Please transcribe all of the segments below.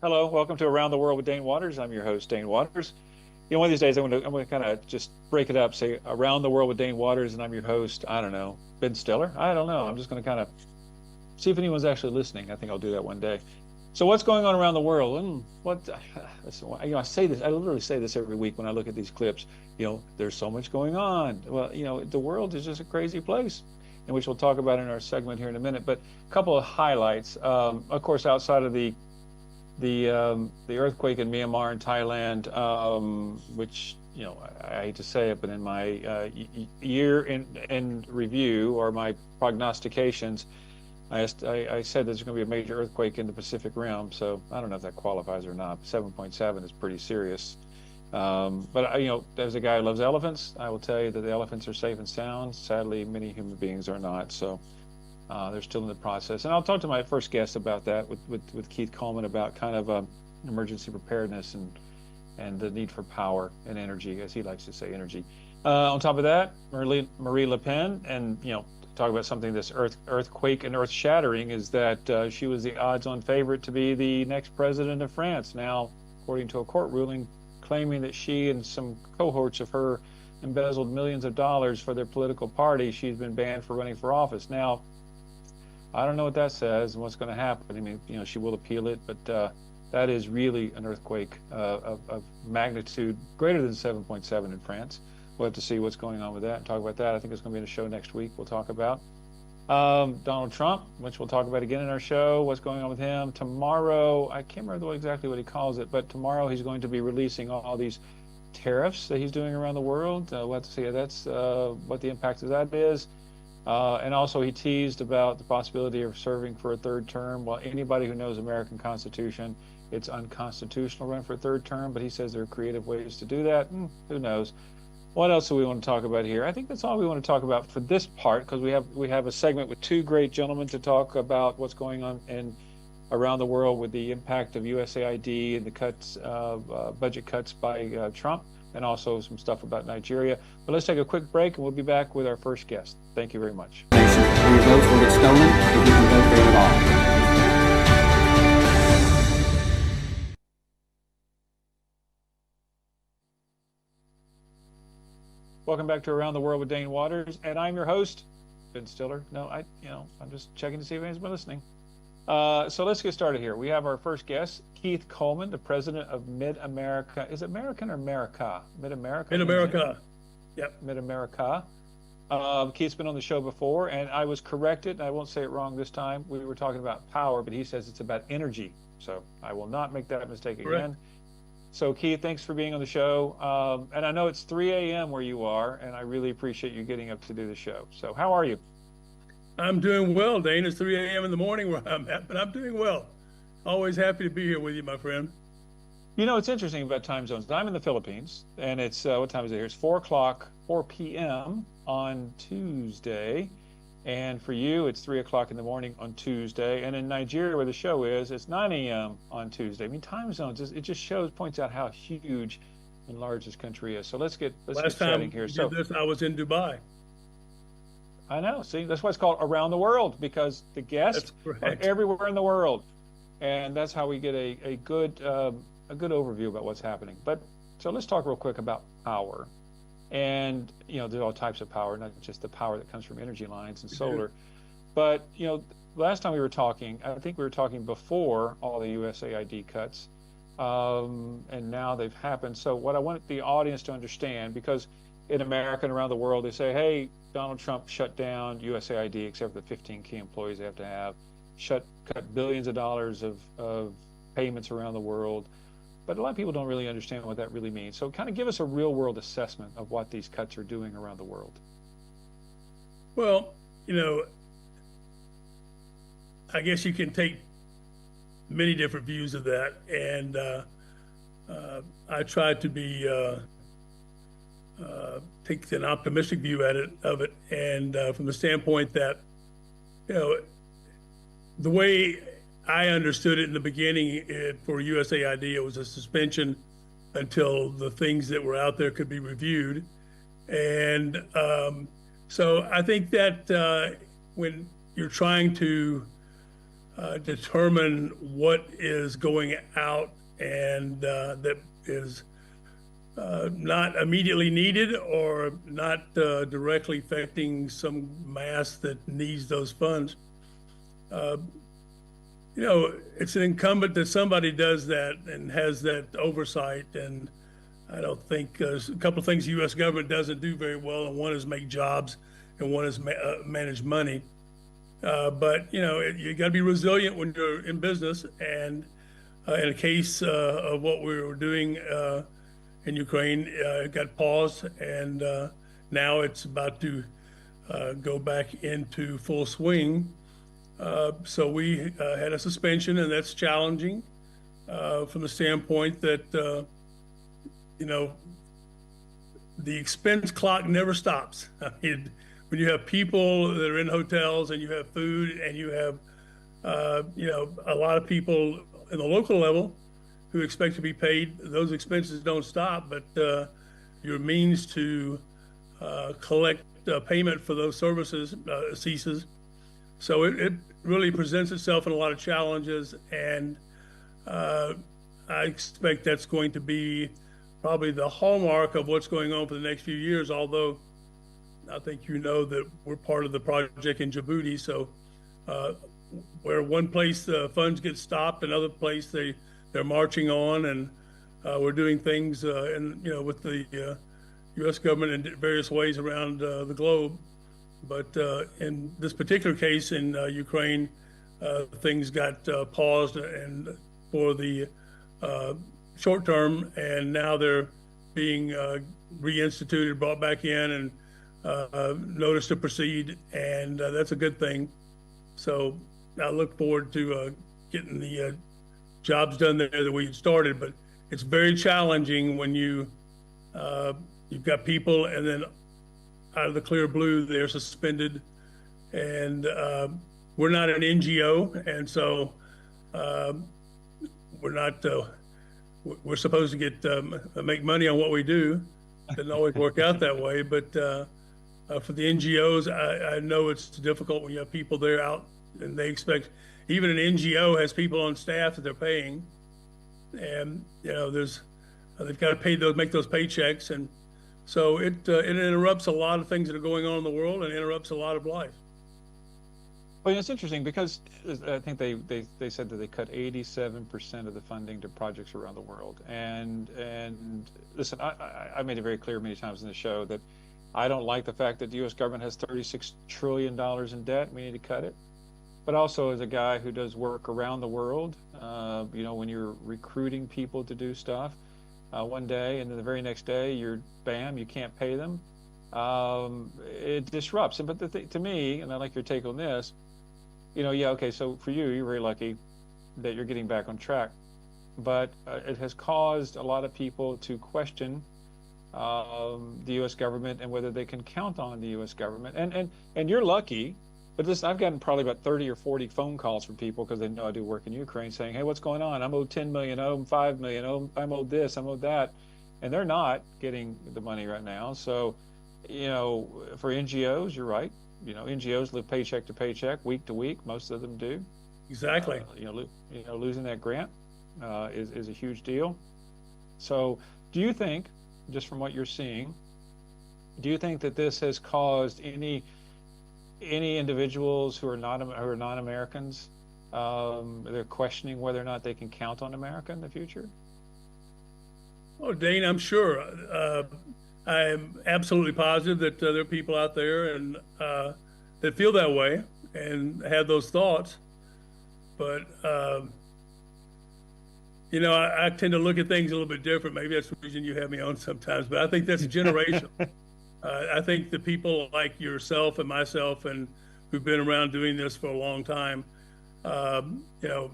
Hello, welcome to Around the World with Dane Waters. I'm your host, Dane Waters. One of these days I'm going to kind of just break it up, say Around the World with Dane Waters, and I'm your host. I don't know, Ben Stiller. I don't know. I'm just going to kind of see if anyone's actually listening. I think I'll do that one day. So what's going on around the world? I say this. I literally say this every week when I look at these clips. There's so much going on. Well, the world is just a crazy place, and which we'll talk about in our segment here in a minute. But a couple of highlights. Of course, outside of the earthquake in Myanmar and Thailand, which I hate to say it, but in my year in review or my prognostications, I said there's going to be a major earthquake in the Pacific Rim. So I don't know if that qualifies or not. 7.7 is pretty serious. But as a guy who loves elephants, I will tell you that the elephants are safe and sound. Sadly, many human beings are not. So. They're still in the process. And I'll talk to my first guest about that with Keith Coleman about kind of emergency preparedness and the need for power and energy, as he likes to say, energy. On top of that, Marie Le Pen, and talk about something that's earthquake and earth shattering, is that she was the odds-on favorite to be the next president of France. Now, according to a court ruling, claiming that she and some cohorts of her embezzled millions of dollars for their political party, she's been banned for running for office. Now, I don't know what that says and what's going to happen. I mean, she will appeal it, but that is really an earthquake of magnitude greater than 7.7 in France. We'll have to see what's going on with that and talk about that. I think it's going to be in a show next week. We'll talk about Donald Trump, which we'll talk about again in our show. What's going on with him tomorrow? I can't remember exactly what he calls it, but tomorrow he's going to be releasing all these tariffs that he's doing around the world. We'll have to see what the impact of that is. And also he teased about the possibility of serving for a third term. Well, anybody who knows American Constitution, it's unconstitutional to run for a third term, but he says there are creative ways to do that. Who knows? What else do we want to talk about here? I think that's all we want to talk about for this part, because we have a segment with two great gentlemen to talk about what's going on around the world with the impact of USAID and the cuts, budget cuts by Trump, and also some stuff about Nigeria. But let's take a quick break, and we'll be back with our first guest. Thank you very much. Your votes will get stolen if you can vote there at all. Welcome back to Around the World with Dane Waters, and I'm your host, Ben Stiller. No, I'm just checking to see if anyone's been listening. So let's get started here. We have our first guest, Keith Coleman, the president of Mid-America. Is it American or America? Mid-America? Mid-America. Yep. Mid-America. Keith's been on the show before, and I was corrected, and I won't say it wrong this time. We were talking about power, but he says it's about energy. So I will not make that mistake again. So Keith, thanks for being on the show. And I know it's 3 a.m. where you are, and I really appreciate you getting up to do the show. So how are you? I'm doing well, Dane. It's 3 a.m. in the morning where I'm at, but I'm doing well. Always happy to be here with you, my friend. It's interesting about time zones. I'm in the Philippines, and it's, what time is it here? It's 4 p.m. on Tuesday. And for you, it's 3 o'clock in the morning on Tuesday. And in Nigeria, where the show is, it's 9 a.m. on Tuesday. I mean, time zones, it just points out how huge and large this country is. So let's get chatting here. Last time we did this, I was in Dubai. I know. See, that's why it's called Around the World, because the guests are everywhere in the world, and that's how we get a good overview about what's happening. But so let's talk real quick about power, and there's all types of power, not just the power that comes from energy lines and solar. But last time we were talking, I think we were talking before all the USAID cuts, and now they've happened. So what I want the audience to understand, because in America and around the world, they say, hey, Donald Trump shut down USAID, except for the 15 key employees they have to have, cut billions of dollars of payments around the world. But a lot of people don't really understand what that really means. So kind of give us a real world assessment of what these cuts are doing around the world. Well, I guess you can take many different views of that. And I tried to be take an optimistic view of it, and from the standpoint that, the way I understood it in the beginning, for USAID, it was a suspension until the things that were out there could be reviewed. And so I think that when you're trying to determine what is going out and that is not immediately needed or not directly affecting some mass that needs those funds. It's an incumbent that somebody does that and has that oversight. And I don't think there's a couple of things the U.S. government doesn't do very well, and one is make jobs, and one is manage money. But you got to be resilient when you're in business. And in a case of what we were doing in Ukraine, it got paused, and now it's about to go back into full swing. So we had a suspension, and that's challenging from the standpoint that the expense clock never stops. I mean, when you have people that are in hotels and you have food and you have a lot of people in the local level who expect to be paid, those expenses don't stop, but your means to collect payment for those services ceases. So it really presents itself in a lot of challenges, and I expect that's going to be probably the hallmark of what's going on for the next few years, although I think that we're part of the project in Djibouti. So where one place the funds get stopped, another place they're marching on, and we're doing things with the U.S. government in various ways around the globe. But in this particular case in Ukraine, things got paused and for the short term, and now they're being reinstituted, brought back in, and notice to proceed, and that's a good thing. So I look forward to getting the jobs done there that we started. But it's very challenging when you've got people, and then out of the clear blue, they're suspended, and we're not an NGO, and so we're not. We're supposed to get make money on what we do. Doesn't always work out that way, but for the NGOs, I know it's difficult when you have people there out, and they expect. Even an NGO has people on staff that they're paying, and they've got to make those paychecks, and so it interrupts a lot of things that are going on in the world, and interrupts a lot of life. Well, it's interesting because I think they said that they cut 87% of the funding to projects around the world. And listen, I made it very clear many times in the show that I don't like the fact that the U.S. government has $36 trillion in debt. We need to cut it. But also, as a guy who does work around the world, when you're recruiting people to do stuff, one day, and then the very next day, you can't pay them. It disrupts. But to me, and I like your take on this, okay, so for you're very lucky that you're getting back on track. But it has caused a lot of people to question the U.S. government and whether they can count on the U.S. government. And you're lucky. But listen, I've gotten probably about 30 or 40 phone calls from people because they know I do work in Ukraine saying, hey, what's going on? I'm owed 10 million, I'm owed 5 million, I'm owed this, I'm owed that. And they're not getting the money right now. So, for NGOs, you're right. NGOs live paycheck to paycheck, week to week. Most of them do. Exactly. Losing that grant is a huge deal. So do you think, just from what you're seeing, do you think that this has caused any individuals who are non-Americans, they're questioning whether or not they can count on America in the future? Oh, Dane, I'm sure. I'm absolutely positive that there are people out there and that feel that way and have those thoughts. But I tend to look at things a little bit different. Maybe that's the reason you have me on sometimes. But I think that's generational. I think the people like yourself and myself, and who've been around doing this for a long time,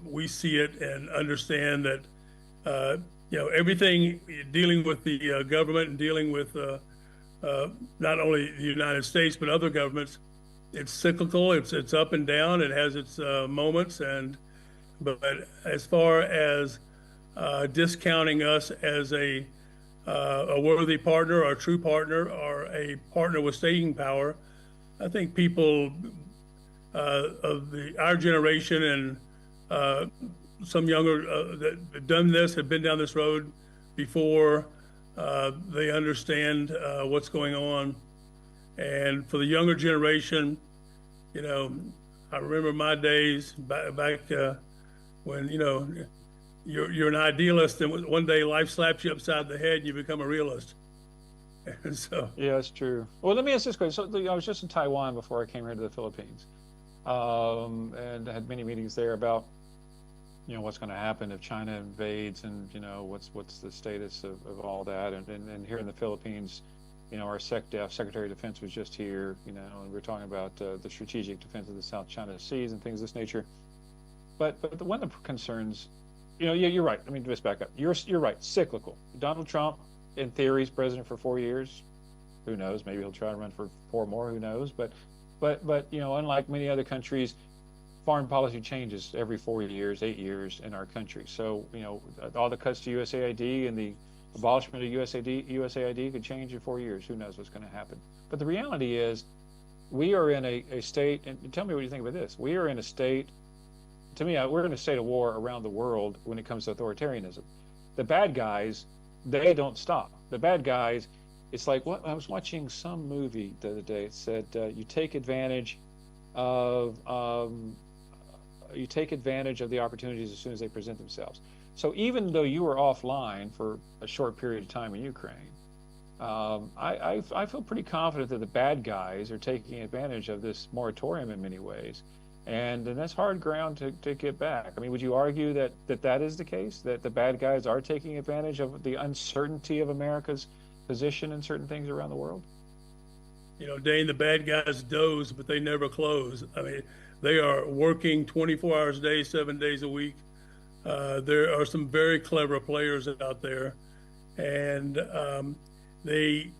we see it and understand that, everything dealing with the government and dealing with not only the United States, but other governments, it's cyclical, it's up and down, it has its moments. But as far as discounting us as a worthy partner, or a true partner, or a partner with staying power, I think people of our generation uh, some younger that have done this, have been down this road before. They understand what's going on. And for the younger generation, you know, I remember my days back when, you're an idealist, and one day life slaps you upside the head and you become a realist. And so, Yeah, that's true. Well, let me ask this question. So I was just in Taiwan before I came here to the Philippines, and had many meetings there about, what's going to happen if China invades, and what's the status of all that, and here in the Philippines, our Secretary of Defense was just here, and we're talking about the strategic defense of the South China Seas and things of this nature. But one of the concerns, yeah, you're right. I mean, just back up. You're right. Cyclical. Donald Trump, in theory, is president for 4 years. Who knows? Maybe he'll try to run for 4 more. Who knows? But unlike many other countries, foreign policy changes every 4 years, 8 years in our country. So all the cuts to USAID and the abolishment of USAID could change in 4 years. Who knows what's going to happen? But the reality is, we are in a state. And tell me what you think about this. We are in a state. To me, we're in a state of war around the world when it comes to authoritarianism. The bad guys, they don't stop. The bad guys, it's like what I was watching some movie the other day. It said you take advantage of the opportunities as soon as they present themselves. So even though you were offline for a short period of time in Ukraine, I feel pretty confident that the bad guys are taking advantage of this moratorium in many ways. And that's hard ground to get back. I mean, would you argue that is the case, that the bad guys are taking advantage of the uncertainty of America's position in certain things around the world? Dane, the bad guys doze, but they never close. I mean, they are working 24 hours a day, 7 days a week. There are some very clever players out there. And they,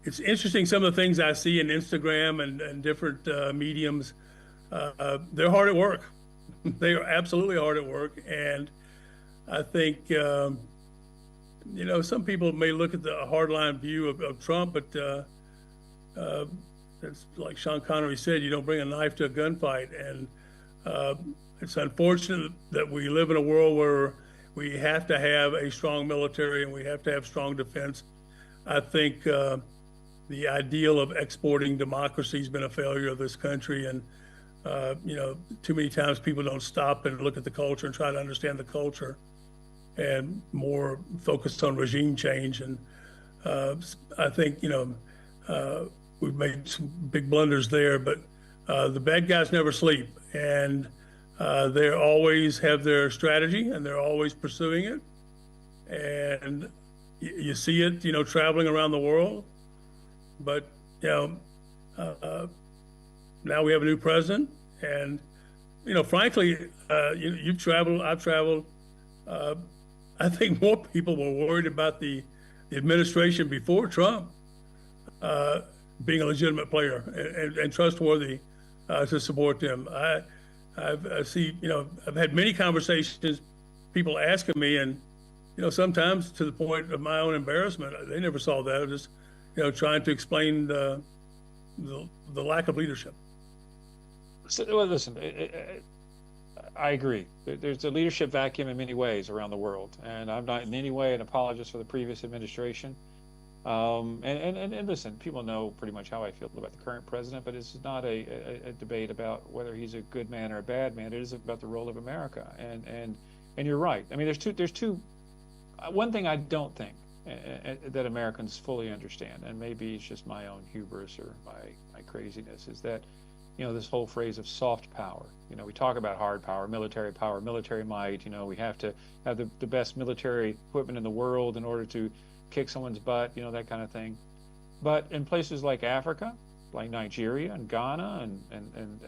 it's interesting, some of the things I see in Instagram and different mediums. They're hard at work. They are absolutely hard at work. And I think, some people may look at the hardline view of Trump, but it's like Sean Connery said, you don't bring a knife to a gunfight. And it's unfortunate that we live in a world where we have to have a strong military and we have to have strong defense. I think the ideal of exporting democracy has been a failure of this country. And, too many times people don't stop and look at the culture and try to understand the culture, and more focused on regime change. And I think, we've made some big blunders there, but the bad guys never sleep. And they always have their strategy and they're always pursuing it. And you see it, traveling around the world. But, now we have a new president. And, frankly, you've traveled, I've traveled. I think more people were worried about the administration before Trump being a legitimate player and trustworthy to support them. I've had many conversations, people asking me, and sometimes to the point of my own embarrassment. They never saw that. I was just trying to explain the lack of leadership. So, well, listen, I agree. There's a leadership vacuum in many ways around the world, and I'm not in any way an apologist for the previous administration. And listen, people know pretty much how I feel about the current president, but it's not a debate about whether he's a good man or a bad man. It is about the role of America. And you're right. I mean, there's two. One thing I don't think that Americans fully understand, and maybe it's just my own hubris or my craziness, is that this whole phrase of soft power. We talk about hard power, military might. We have to have the best military equipment in the world in order to kick someone's butt, that kind of thing. But in places like Africa, like Nigeria and Ghana and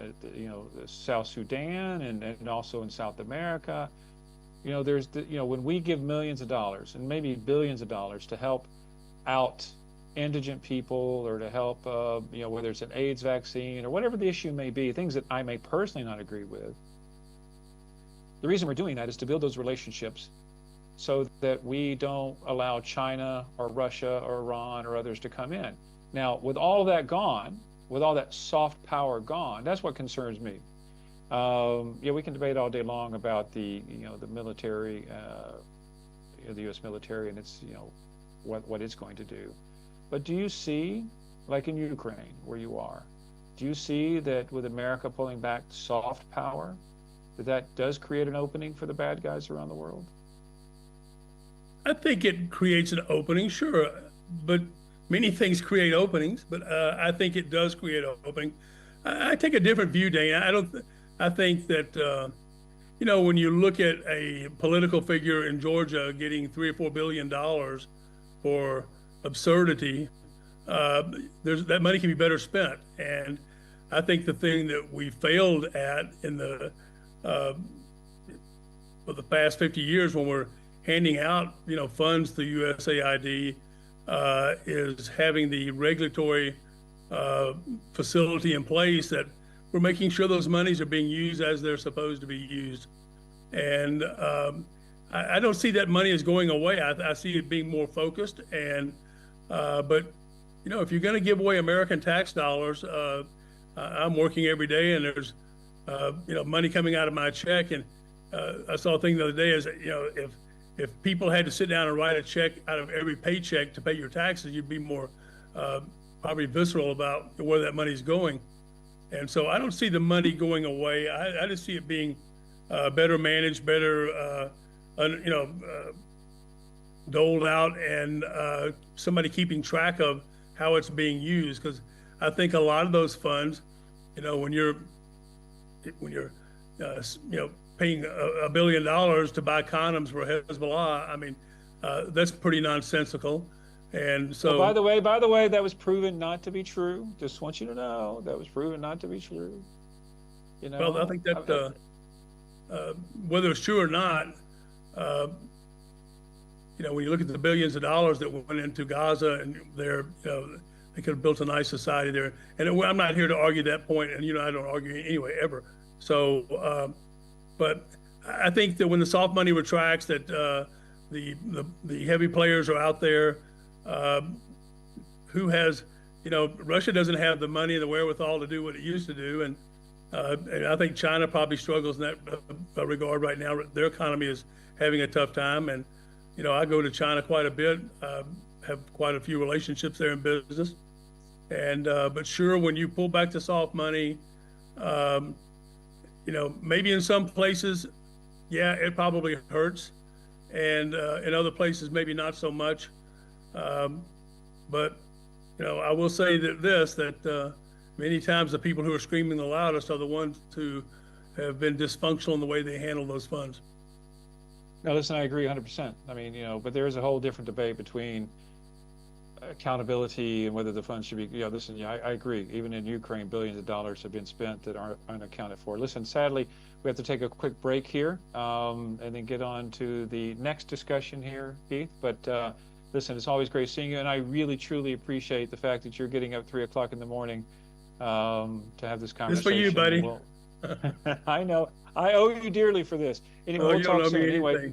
South Sudan and also in South America, there's when we give millions of dollars and maybe billions of dollars to help out indigent people or to help, whether it's an AIDS vaccine or whatever the issue may be, things that I may personally not agree with. The reason we're doing that is to build those relationships so that we don't allow China or Russia or Iran or others to come in. Now, with all that gone, with all that soft power gone, that's what concerns me. Yeah, we can debate all day long about the military, the U.S. military, and its, what it's going to do. But do you see, like in Ukraine, where you are, do you see that with America pulling back soft power, that does create an opening for the bad guys around the world? I think it creates an opening, sure, but many things create openings. But I think it does create an opening. I take a different view, Dane. I don't. I think that when you look at a political figure in Georgia getting $3 or $4 billion for absurdity, that money can be better spent. And I think the thing that we failed at in for the past 50 years when we're handing out funds to USAID is having the regulatory facility in place that we're making sure those monies are being used as they're supposed to be used. And I don't see that money as going away. I see it being more focused. And but if you're going to give away American tax dollars, I'm working every day, and there's money coming out of my check. And I saw a thing the other day is if people had to sit down and write a check out of every paycheck to pay your taxes, you'd be more probably visceral about where that money's going. And so I don't see the money going away. I just see it being better managed, better doled out, and somebody keeping track of how it's being used. Because I think a lot of those funds, when you're paying $1 billion to buy condoms for Hezbollah, I mean, that's pretty nonsensical. And so, well, by the way, that was proven not to be true. Just want you to know that was proven not to be true. Well, I think that whether it's true or not, when you look at the billions of dollars that went into Gaza, and they could have built a nice society there. And I'm not here to argue that point, and I don't argue anyway ever. So, but I think that when the soft money retracts, that the heavy players are out there. Who has, Russia doesn't have the money and the wherewithal to do what it used to do, and I think China probably struggles in that regard right now. Their economy is having a tough time, and I go to China quite a bit. Have quite a few relationships there in business, and but sure, when you pull back the soft money, maybe in some places, yeah, it probably hurts, and in other places maybe not so much. But I will say that many times the people who are screaming the loudest are the ones who have been dysfunctional in the way they handle those funds. No, listen, I agree 100%. I mean, but there is a whole different debate between accountability and whether the funds should be, listen, I agree. Even in Ukraine, billions of dollars have been spent that aren't unaccounted for. Listen, sadly, we have to take a quick break here and then get on to the next discussion here, Keith. But listen, it's always great seeing you, and I really, truly appreciate the fact that you're getting up 3 o'clock in the morning to have this conversation. It's for you, buddy. Well, I know. I owe you dearly for this. Anyway, we'll talk soon. Anyway,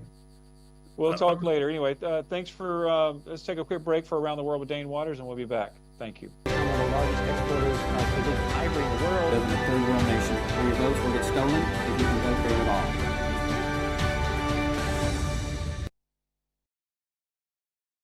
we'll talk later. Anyway, thanks for. Let's take a quick break for Around the World with Dane Waters, and we'll be back. Thank you. One of the largest exporters of ivory in the world. Doesn't a third world nation where your votes will get stolen if you can vote for it at all.